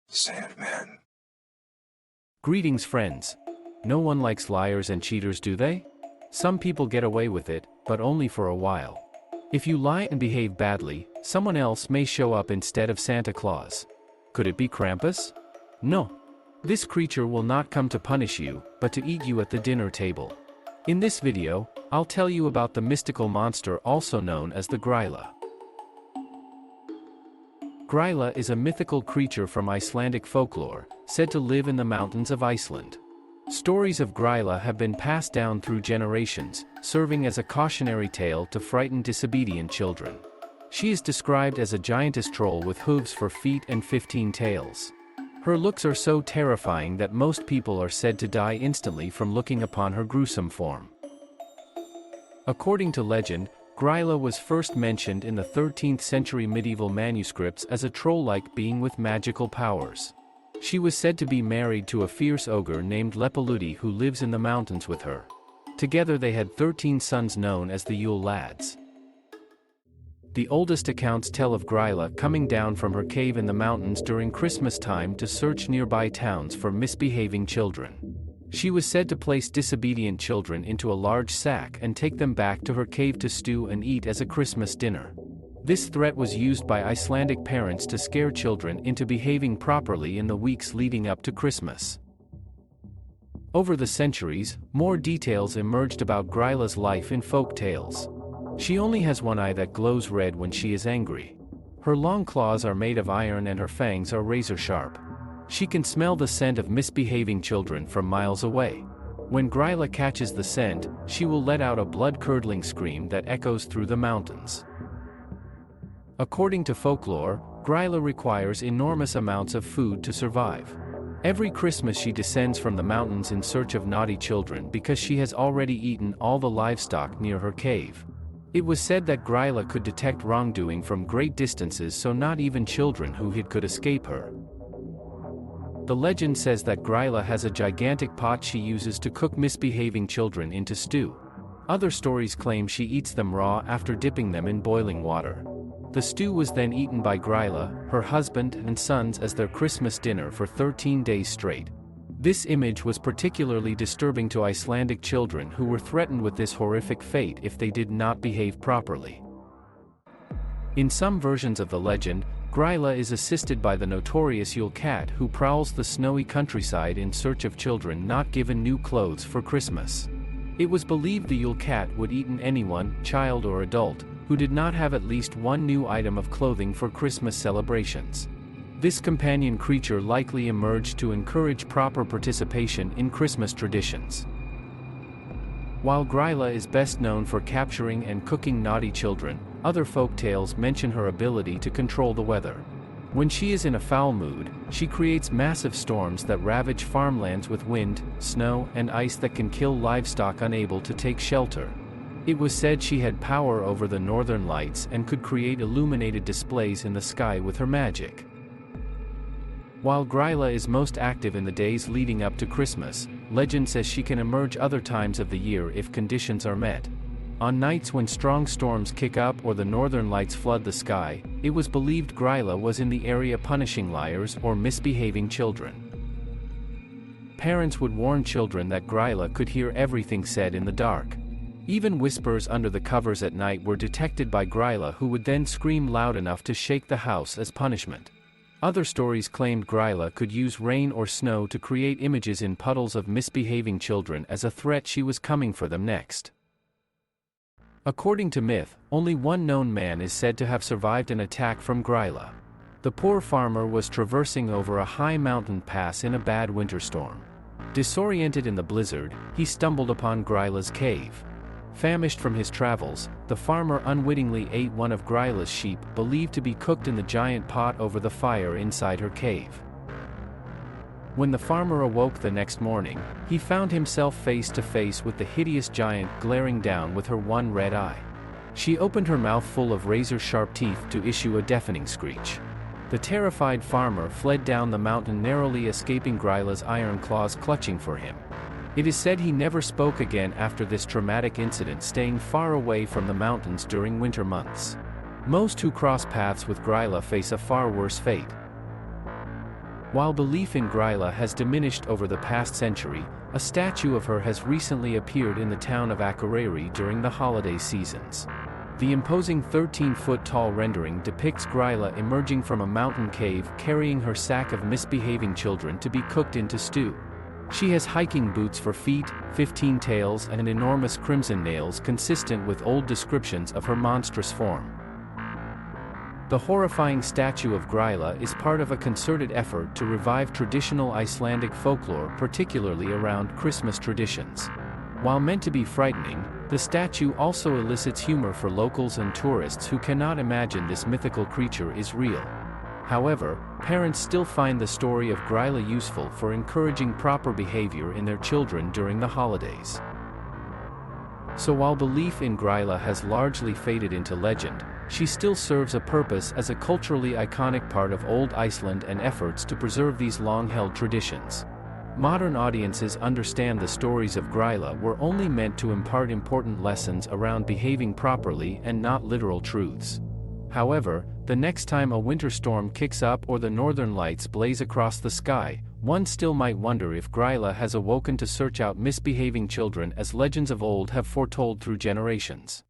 Sandman. Greetings, friends. No one likes liars and cheaters, do they? Some people get away with it, but only for a while. If you lie and behave badly, someone else may show up instead of Santa Claus. Could it be Krampus? No. This creature will not come to punish you, but to eat you at the dinner table. In this video, I'll tell you about the mystical monster also known as the Gryla. Gryla is a mythical creature from Icelandic folklore, said to live in the mountains of Iceland. Stories of Gryla have been passed down through generations, serving as a cautionary tale to frighten disobedient children. She is described as a giantess troll with hooves for feet and 15 tails. Her looks are so terrifying that most people are said to die instantly from looking upon her gruesome form. According to legend, Gryla was first mentioned in the 13th century medieval manuscripts as a troll-like being with magical powers. She was said to be married to a fierce ogre named Lepaludi who lives in the mountains with her. Together they had 13 sons known as the Yule Lads. The oldest accounts tell of Gryla coming down from her cave in the mountains during Christmas time to search nearby towns for misbehaving children. She was said to place disobedient children into a large sack and take them back to her cave to stew and eat as a Christmas dinner. This threat was used by Icelandic parents to scare children into behaving properly in the weeks leading up to Christmas. Over the centuries, more details emerged about Gryla's life in folk tales. She only has one eye that glows red when she is angry. Her long claws are made of iron and her fangs are razor sharp. She can smell the scent of misbehaving children from miles away. When Gryla catches the scent, she will let out a blood-curdling scream that echoes through the mountains. According to folklore, Gryla requires enormous amounts of food to survive. Every Christmas she descends from the mountains in search of naughty children because she has already eaten all the livestock near her cave. It was said that Gryla could detect wrongdoing from great distances, so not even children who hid could escape her. The legend says that Gryla has a gigantic pot she uses to cook misbehaving children into stew. Other stories claim she eats them raw after dipping them in boiling water. The stew was then eaten by Gryla, her husband and sons as their Christmas dinner for 13 days straight. This image was particularly disturbing to Icelandic children who were threatened with this horrific fate if they did not behave properly. In some versions of the legend, Gryla is assisted by the notorious Yule Cat who prowls the snowy countryside in search of children not given new clothes for Christmas. It was believed the Yule Cat would eat anyone, child or adult, who did not have at least one new item of clothing for Christmas celebrations. This companion creature likely emerged to encourage proper participation in Christmas traditions. While Gryla is best known for capturing and cooking naughty children, other folk tales mention her ability to control the weather. When she is in a foul mood, she creates massive storms that ravage farmlands with wind, snow, and ice that can kill livestock unable to take shelter. It was said she had power over the northern lights and could create illuminated displays in the sky with her magic. While Gryla is most active in the days leading up to Christmas, legend says she can emerge other times of the year if conditions are met. On nights when strong storms kick up or the northern lights flood the sky, it was believed Gryla was in the area punishing liars or misbehaving children. Parents would warn children that Gryla could hear everything said in the dark. Even whispers under the covers at night were detected by Gryla, who would then scream loud enough to shake the house as punishment. Other stories claimed Gryla could use rain or snow to create images in puddles of misbehaving children as a threat she was coming for them next. According to myth, only one known man is said to have survived an attack from Gryla. The poor farmer was traversing over a high mountain pass in a bad winter storm. Disoriented in the blizzard, he stumbled upon Gryla's cave. Famished from his travels, the farmer unwittingly ate one of Gryla's sheep, believed to be cooked in the giant pot over the fire inside her cave. When the farmer awoke the next morning, he found himself face to face with the hideous giant glaring down with her one red eye. She opened her mouth full of razor-sharp teeth to issue a deafening screech. The terrified farmer fled down the mountain, narrowly escaping Gryla's iron claws clutching for him. It is said he never spoke again after this traumatic incident, staying far away from the mountains during winter months. Most who cross paths with Gryla face a far worse fate. While belief in Gryla has diminished over the past century, a statue of her has recently appeared in the town of Akureyri during the holiday seasons. The imposing 13-foot-tall rendering depicts Gryla emerging from a mountain cave carrying her sack of misbehaving children to be cooked into stew. She has hiking boots for feet, 15 tails and enormous crimson nails consistent with old descriptions of her monstrous form. The horrifying statue of Gryla is part of a concerted effort to revive traditional Icelandic folklore, particularly around Christmas traditions. While meant to be frightening, the statue also elicits humor for locals and tourists who cannot imagine this mythical creature is real. However, parents still find the story of Gryla useful for encouraging proper behavior in their children during the holidays. So while belief in Gryla has largely faded into legend, she still serves a purpose as a culturally iconic part of old Iceland and efforts to preserve these long-held traditions. Modern audiences understand the stories of Gryla were only meant to impart important lessons around behaving properly and not literal truths. However, the next time a winter storm kicks up or the northern lights blaze across the sky, one still might wonder if Gryla has awoken to search out misbehaving children as legends of old have foretold through generations.